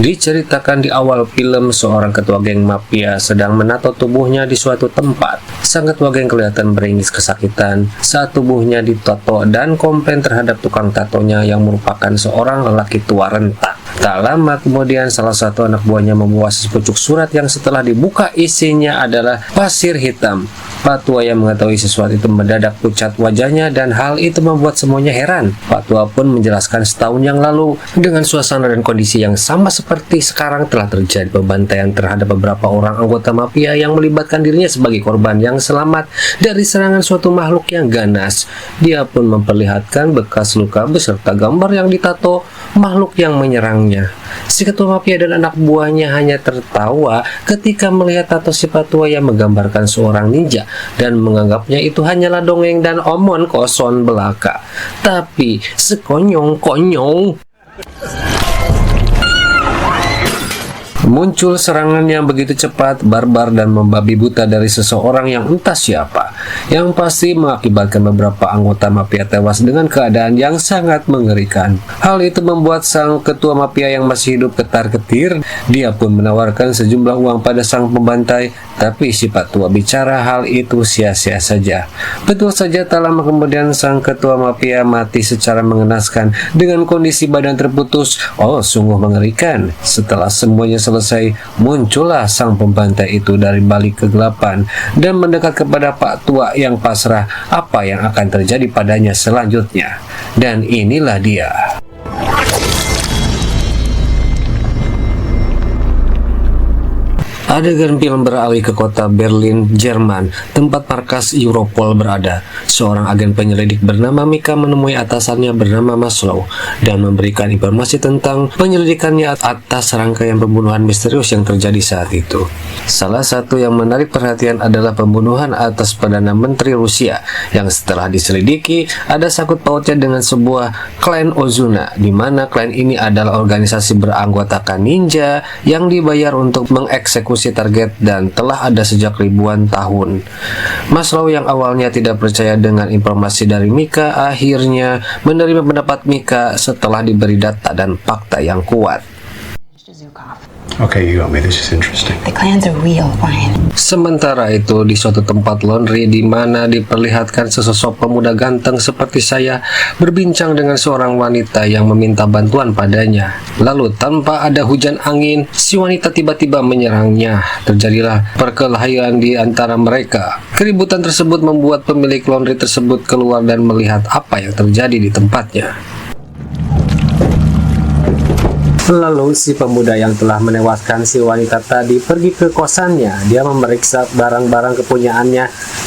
Diceritakan di awal film, seorang ketua geng mafia sedang menato tubuhnya di suatu tempat. Sang ketua geng kelihatan beringis kesakitan saat tubuhnya ditato dan komplain terhadap tukang tatonya yang merupakan seorang lelaki tua rentak. Tak lama kemudian salah satu anak buahnya membawa sepucuk surat yang setelah dibuka isinya adalah pasir hitam. Pak Tua yang mengetahui sesuatu itu mendadak pucat wajahnya dan hal itu membuat semuanya heran. Pak Tua pun menjelaskan setahun yang lalu dengan suasana dan kondisi yang sama seperti sekarang telah terjadi pembantaian terhadap beberapa orang anggota mafia yang melibatkan dirinya sebagai korban yang selamat dari serangan suatu makhluk yang ganas. Dia pun memperlihatkan bekas luka beserta gambar yang ditato makhluk yang menyerangnya. Si ketua mafia dan anak buahnya hanya tertawa ketika melihat tato si Pak Tua yang menggambarkan seorang ninja dan menganggapnya itu hanyalah dongeng dan omong kosong belaka. Tapi sekonyong-konyong muncul serangan yang begitu cepat, barbar, dan membabi buta dari seseorang yang entah siapa, yang pasti mengakibatkan beberapa anggota mafia tewas dengan keadaan yang sangat mengerikan. Hal itu membuat sang ketua mafia yang masih hidup ketar-ketir. Dia pun menawarkan sejumlah uang pada sang pembantai, tapi si Pak Tua bicara hal itu sia-sia saja. Betul saja, tak lama kemudian sang ketua mafia mati secara mengenaskan dengan kondisi badan terputus. Oh, sungguh mengerikan. Setelah semuanya selesai, muncullah sang pembantai itu dari balik kegelapan dan mendekat kepada Pak Tua yang pasrah apa yang akan terjadi padanya selanjutnya. Dan inilah dia. Adegan film beralih ke kota Berlin, Jerman, tempat markas Europol berada. Seorang agen penyelidik bernama Mika menemui atasannya bernama Maslow dan memberikan informasi tentang penyelidikannya atas rangkaian pembunuhan misterius yang terjadi saat itu. Salah satu yang menarik perhatian adalah pembunuhan atas Perdana Menteri Rusia yang setelah diselidiki ada sangkut pautnya dengan sebuah klan Ozuna, di mana klan ini adalah organisasi beranggotakan ninja yang dibayar untuk mengeksekusi target dan telah ada sejak ribuan tahun. Maslow yang awalnya tidak percaya dengan informasi dari Mika akhirnya menerima pendapat Mika setelah diberi data dan fakta yang kuat. Okay, you got me. This is interesting. The clans are real, Brian. Sementara itu, di suatu tempat laundry di mana diperlihatkan sesosok pemuda ganteng seperti saya berbincang dengan seorang wanita yang meminta bantuan padanya. Lalu tanpa ada hujan angin, si wanita tiba-tiba menyerangnya. Terjadilah perkelahian di antara mereka. Keributan tersebut membuat pemilik laundry tersebut keluar dan melihat apa yang terjadi di tempatnya. Lalu si pemuda yang telah menewaskan si wanita tadi pergi ke kosannya. Dia memeriksa barang-barang kepunyaannya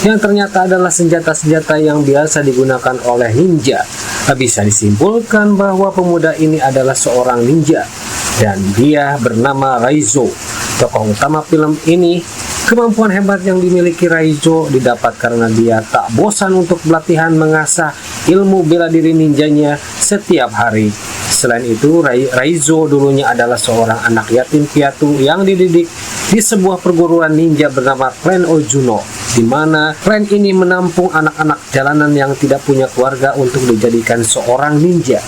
yang ternyata adalah senjata-senjata yang biasa digunakan oleh ninja. Bisa disimpulkan bahwa pemuda ini adalah seorang ninja dan dia bernama Raizo. Tokoh utama film ini, kemampuan hebat yang dimiliki Raizo didapat karena dia tak bosan untuk pelatihan mengasah ilmu bela diri ninjanya setiap hari. Selain itu, Raizo dulunya adalah seorang anak yatim piatu yang dididik di sebuah perguruan ninja bernama Klan Ozuno, di mana klan ini menampung anak-anak jalanan yang tidak punya keluarga untuk dijadikan seorang ninja.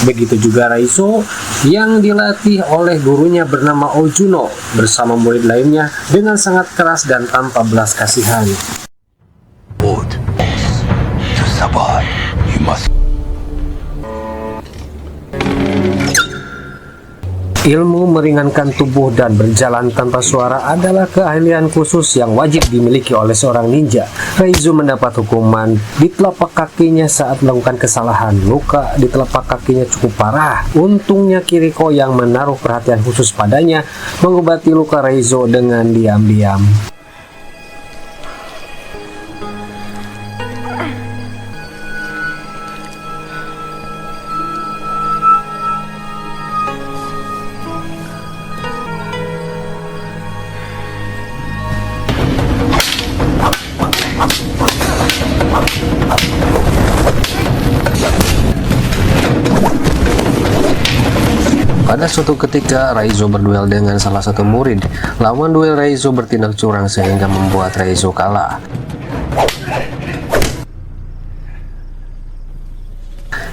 Begitu juga Raizo yang dilatih oleh gurunya bernama Ozuno bersama murid lainnya dengan sangat keras dan tanpa belas kasihan. To survive, you must. Ilmu meringankan tubuh dan berjalan tanpa suara adalah keahlian khusus yang wajib dimiliki oleh seorang ninja. Raizo mendapat hukuman di telapak kakinya saat melakukan kesalahan. Luka di telapak kakinya cukup parah. Untungnya Kiriko yang menaruh perhatian khusus padanya mengobati luka Raizo dengan diam-diam. Pada suatu ketika, Raizo berduel dengan salah satu murid. Lawan duel Raizo bertindak curang sehingga membuat Raizo kalah.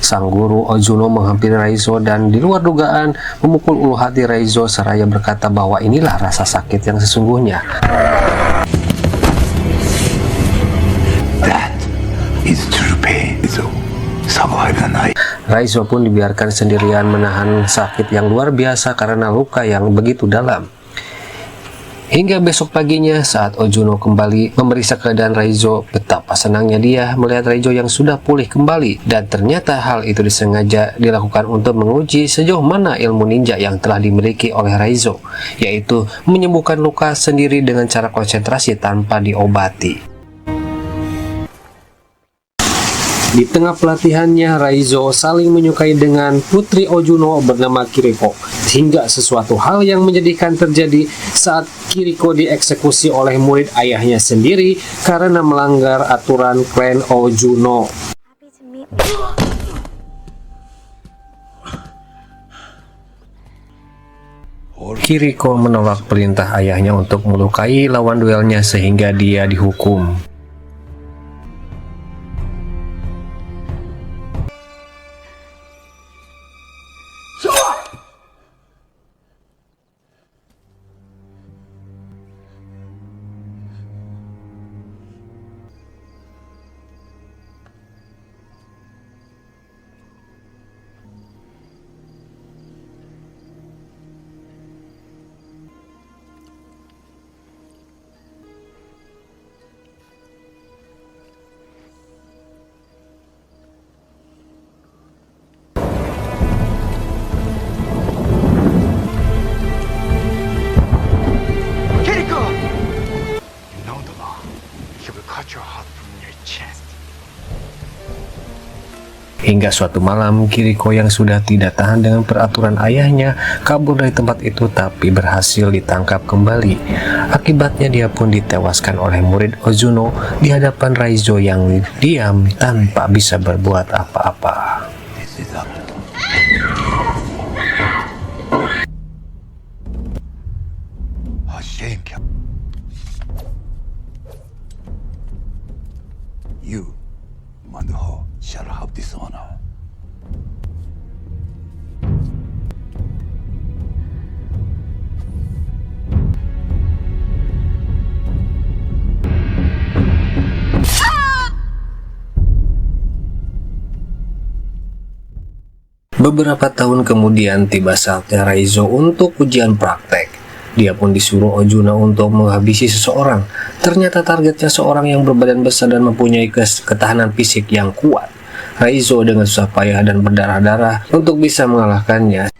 Sang guru Ozuno menghampiri Raizo dan di luar dugaan memukul ulu hati Raizo seraya berkata bahwa inilah rasa sakit yang sesungguhnya. That is true pain. Raizo pun dibiarkan sendirian menahan sakit yang luar biasa karena luka yang begitu dalam. Hingga besok paginya saat Ozuno kembali memeriksa keadaan Raizo, betapa senangnya dia melihat Raizo yang sudah pulih kembali, dan ternyata hal itu disengaja dilakukan untuk menguji sejauh mana ilmu ninja yang telah dimiliki oleh Raizo, yaitu menyembuhkan luka sendiri dengan cara konsentrasi tanpa diobati. Di tengah pelatihannya, Raizo saling menyukai dengan putri Ozuno bernama Kiriko, hingga sesuatu hal yang menyedihkan terjadi saat Kiriko dieksekusi oleh murid ayahnya sendiri karena melanggar aturan klan Ozuno. Kiriko menolak perintah ayahnya untuk melukai lawan duelnya sehingga dia dihukum. Hingga suatu malam, Kiriko yang sudah tidak tahan dengan peraturan ayahnya kabur dari tempat itu, tapi berhasil ditangkap kembali. Akibatnya dia pun ditewaskan oleh murid Ozuno di hadapan Raizo yang diam tanpa bisa berbuat apa-apa. You, Manho, shall have this honor. Beberapa tahun kemudian tiba saatnya Raizo untuk ujian praktek. Dia pun disuruh Ozuno untuk menghabisi seseorang. Ternyata targetnya seorang yang berbadan besar dan mempunyai ketahanan fisik yang kuat. Raizo dengan susah payah dan berdarah-darah untuk bisa mengalahkannya.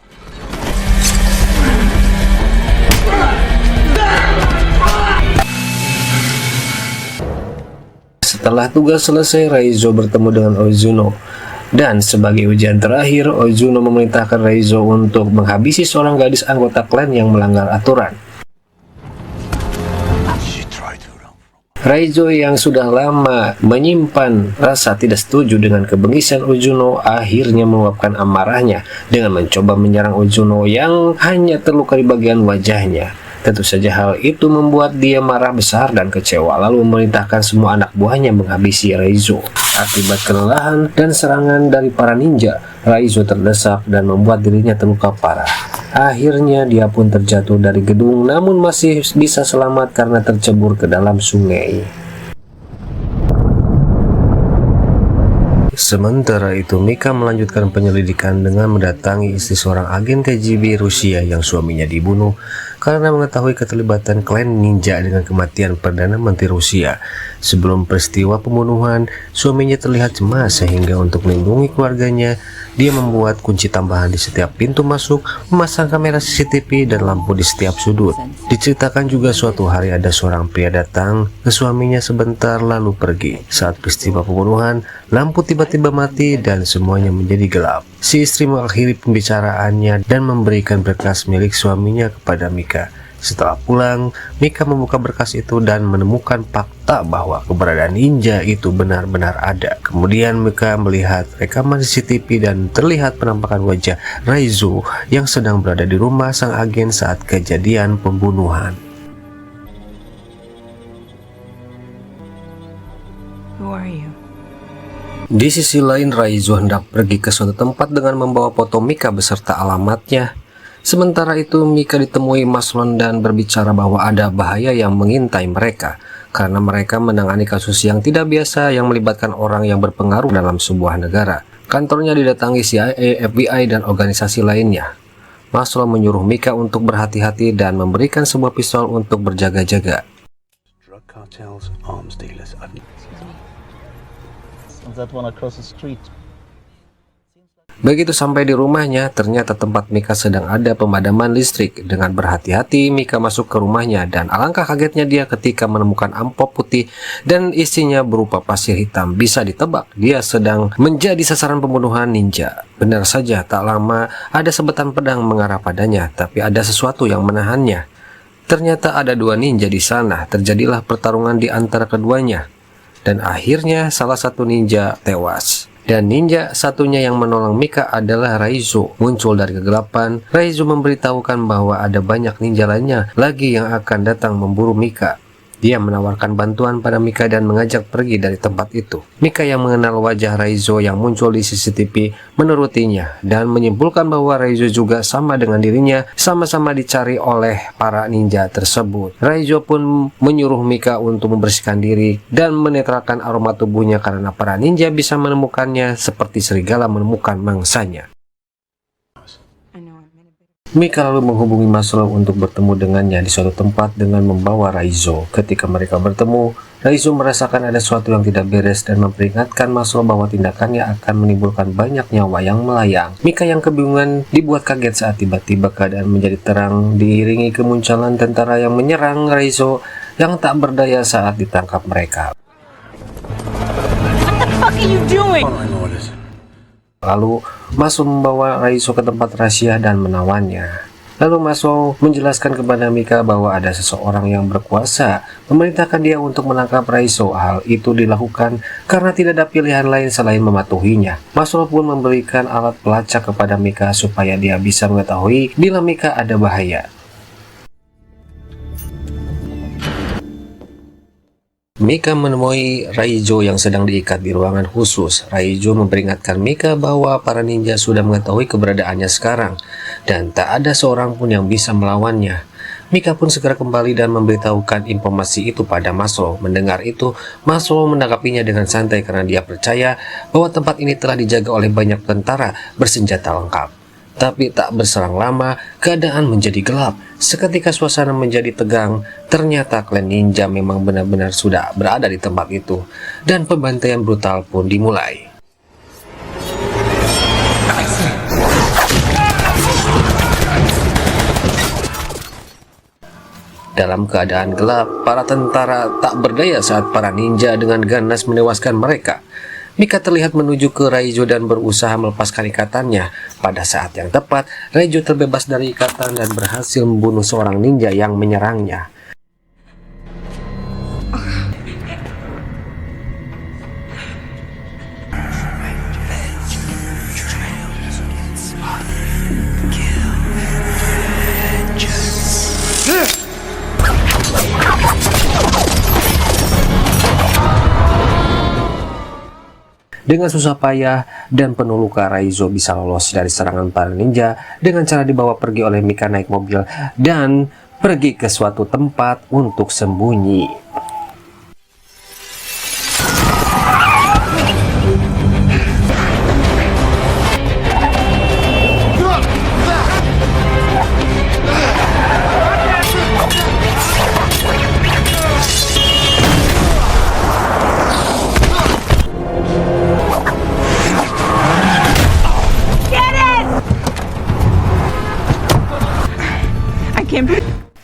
Setelah tugas selesai, Raizo bertemu dengan Ozuno. Dan sebagai ujian terakhir, Ozuno memerintahkan Raizo untuk menghabisi seorang gadis anggota klan yang melanggar aturan. Raizo yang sudah lama menyimpan rasa tidak setuju dengan kebengisan Ozuno akhirnya meluapkan amarahnya dengan mencoba menyerang Ozuno yang hanya terluka di bagian wajahnya. Tentu saja hal itu membuat dia marah besar dan kecewa, lalu memerintahkan semua anak buahnya menghabisi Raizo. Akibat kelelahan dan serangan dari para ninja, Raizo terdesak dan membuat dirinya terluka parah. Akhirnya dia pun terjatuh dari gedung, namun masih bisa selamat karena tercebur ke dalam sungai. Sementara itu, Mika melanjutkan penyelidikan dengan mendatangi istri seorang agen KGB Rusia yang suaminya dibunuh karena mengetahui keterlibatan klan ninja dengan kematian Perdana Menteri Rusia. Sebelum peristiwa pembunuhan, suaminya terlihat cemas sehingga untuk melindungi keluarganya, dia membuat kunci tambahan di setiap pintu masuk, memasang kamera CCTV dan lampu di setiap sudut. Diceritakan juga suatu hari ada seorang pria datang ke suaminya sebentar lalu pergi. Saat peristiwa pembunuhan, lampu tiba-tiba mati dan semuanya menjadi gelap. Si istri mengakhiri pembicaraannya dan memberikan berkas milik suaminya kepada Mika. Setelah pulang, Mika membuka berkas itu dan menemukan fakta bahwa keberadaan ninja itu benar-benar ada. Kemudian Mika melihat rekaman CCTV dan terlihat penampakan wajah Raizo yang sedang berada di rumah sang agen saat kejadian pembunuhan. Who are you? Di sisi lain, Raizo hendak pergi ke suatu tempat dengan membawa foto Mika beserta alamatnya. Sementara itu, Mika ditemui Maslon dan berbicara bahwa ada bahaya yang mengintai mereka karena mereka menangani kasus yang tidak biasa yang melibatkan orang yang berpengaruh dalam sebuah negara. Kantornya didatangi CIA, FBI, dan organisasi lainnya. Maslon menyuruh Mika untuk berhati-hati dan memberikan sebuah pistol untuk berjaga-jaga. Drug cartels, arms dealers. That one across the street. Begitu sampai di rumahnya, ternyata tempat Mika sedang ada pemadaman listrik. Dengan berhati-hati, Mika masuk ke rumahnya dan alangkah kagetnya dia ketika menemukan amplop putih dan isinya berupa pasir hitam. Bisa ditebak, dia sedang menjadi sasaran pembunuhan ninja. Benar saja, tak lama ada sebetan pedang mengarah padanya, tapi ada sesuatu yang menahannya. Ternyata ada dua ninja di sana. Terjadilah pertarungan di antara keduanya. Dan akhirnya salah satu ninja tewas. Dan ninja satunya yang menolong Mika adalah Raizo. Muncul dari kegelapan, Raizo memberitahukan bahwa ada banyak ninja lainnya lagi yang akan datang memburu Mika. Dia menawarkan bantuan pada Mika dan mengajak pergi dari tempat itu. Mika yang mengenal wajah Raizo yang muncul di CCTV menurutinya dan menyimpulkan bahwa Raizo juga sama dengan dirinya, sama-sama dicari oleh para ninja tersebut. Raizo pun menyuruh Mika untuk membersihkan diri dan menetralkan aroma tubuhnya karena para ninja bisa menemukannya seperti serigala menemukan mangsanya. Mika lalu menghubungi Maslow untuk bertemu dengannya di suatu tempat dengan membawa Raizo. Ketika mereka bertemu, Raizo merasakan ada sesuatu yang tidak beres dan memperingatkan Maslow bahwa tindakannya akan menimbulkan banyak nyawa yang melayang. Mika yang kebingungan dibuat kaget saat tiba-tiba keadaan menjadi terang diiringi kemunculan tentara yang menyerang Raizo yang tak berdaya saat ditangkap mereka. What the fuck are you doing? Following orders. Lalu Maslow membawa Raizo ke tempat rahasia dan menawannya. Lalu Maslow menjelaskan kepada Mika bahwa ada seseorang yang berkuasa memerintahkan dia untuk menangkap Raizo. Hal itu dilakukan karena tidak ada pilihan lain selain mematuhinya. Maslow pun memberikan alat pelacak kepada Mika supaya dia bisa mengetahui bila Mika ada bahaya. Mika menemui Raizo yang sedang diikat di ruangan khusus. Raizo memperingatkan Mika bahwa para ninja sudah mengetahui keberadaannya sekarang dan tak ada seorang pun yang bisa melawannya. Mika pun segera kembali dan memberitahukan informasi itu pada Maslow. Mendengar itu, Maslow menanggapinya dengan santai karena dia percaya bahwa tempat ini telah dijaga oleh banyak tentara bersenjata lengkap. Tapi tak berselang lama, keadaan menjadi gelap. Seketika suasana menjadi tegang, ternyata klan ninja memang benar-benar sudah berada di tempat itu. Dan pembantaian brutal pun dimulai. Dalam keadaan gelap, para tentara tak berdaya saat para ninja dengan ganas menewaskan mereka. Mika terlihat menuju ke Raizo dan berusaha melepaskan ikatannya. Pada saat yang tepat, Raizo terbebas dari ikatan dan berhasil membunuh seorang ninja yang menyerangnya. Dengan susah payah dan penuh luka, Raizo bisa lolos dari serangan para ninja dengan cara dibawa pergi oleh Mika naik mobil dan pergi ke suatu tempat untuk sembunyi.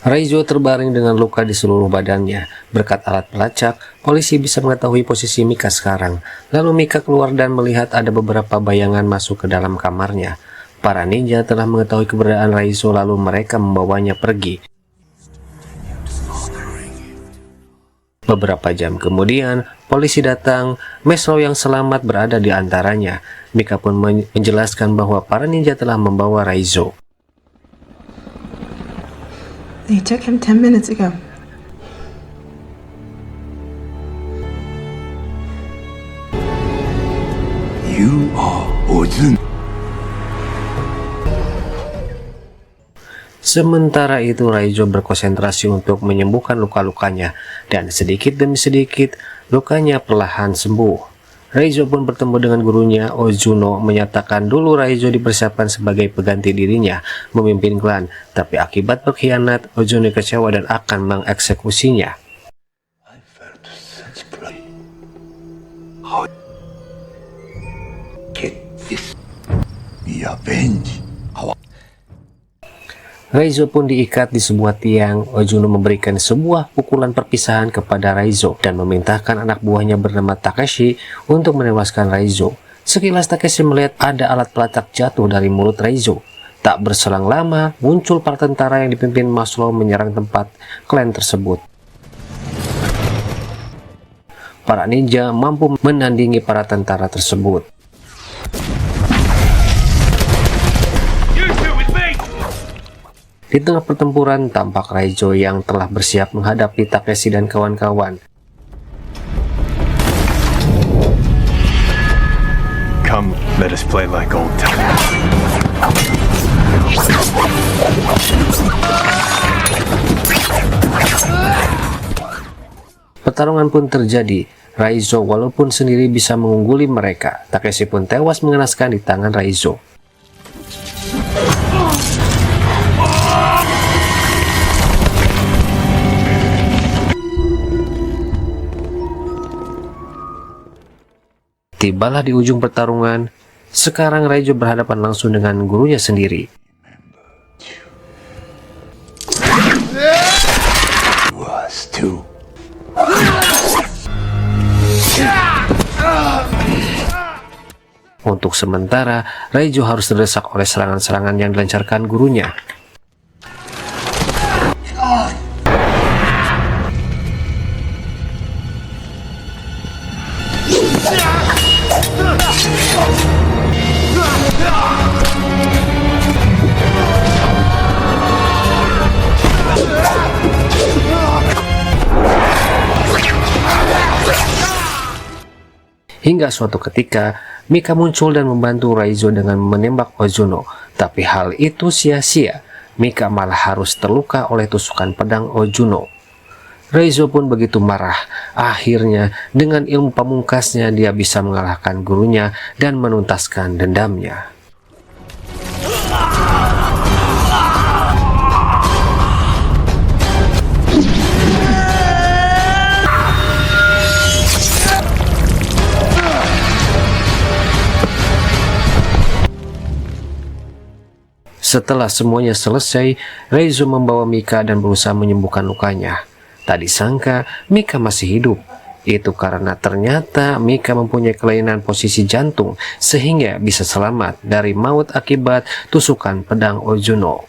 Raizo terbaring dengan luka di seluruh badannya. Berkat alat pelacak, polisi bisa mengetahui posisi Mika sekarang. Lalu Mika keluar dan melihat ada beberapa bayangan masuk ke dalam kamarnya. Para ninja telah mengetahui keberadaan Raizo lalu mereka membawanya pergi. Beberapa jam kemudian, polisi datang. Maslow yang selamat berada di antaranya. Mika pun menjelaskan bahwa para ninja telah membawa Raizo. They took him 10 minutes ago. You are Ozun. Sementara itu Raizo berkonsentrasi untuk menyembuhkan luka-lukanya, dan sedikit demi sedikit lukanya perlahan sembuh. Raizo pun bertemu dengan gurunya Ozuno, menyatakan dulu Raizo dipersiapkan sebagai pengganti dirinya memimpin klan, tapi akibat berkhianat Ozuno kecewa dan akan mengeksekusinya. I felt such pride. How get this? Be avenged. Raizo pun diikat di sebuah tiang. Ozuno memberikan sebuah pukulan perpisahan kepada Raizo dan memerintahkan anak buahnya bernama Takeshi untuk menewaskan Raizo. Sekilas Takeshi melihat ada alat pelacak jatuh dari mulut Raizo. Tak berselang lama, muncul para tentara yang dipimpin Maslow menyerang tempat klan tersebut. Para ninja mampu menandingi para tentara tersebut. Di tengah pertempuran, tampak Raizo yang telah bersiap menghadapi Takeshi dan kawan-kawan. Come, let us play like old times. Pertarungan pun terjadi. Raizo walaupun sendiri bisa mengungguli mereka, Takeshi pun tewas mengenaskan di tangan Raizo. Tibalah di ujung pertarungan. Sekarang Raizo berhadapan langsung dengan gurunya sendiri. Was too. Untuk sementara, Raizo harus terdesak oleh serangan-serangan yang dilancarkan gurunya. Hingga suatu ketika, Mika muncul dan membantu Raizo dengan menembak Ozuno. Tapi hal itu sia-sia. Mika malah harus terluka oleh tusukan pedang Ozuno. Raizo pun begitu marah. Akhirnya, dengan ilmu pamungkasnya dia bisa mengalahkan gurunya dan menuntaskan dendamnya. Setelah semuanya selesai, Raizo membawa Mika dan berusaha menyembuhkan lukanya. Tak disangka Mika masih hidup. Itu karena ternyata Mika mempunyai kelainan posisi jantung sehingga bisa selamat dari maut akibat tusukan pedang Ozuno.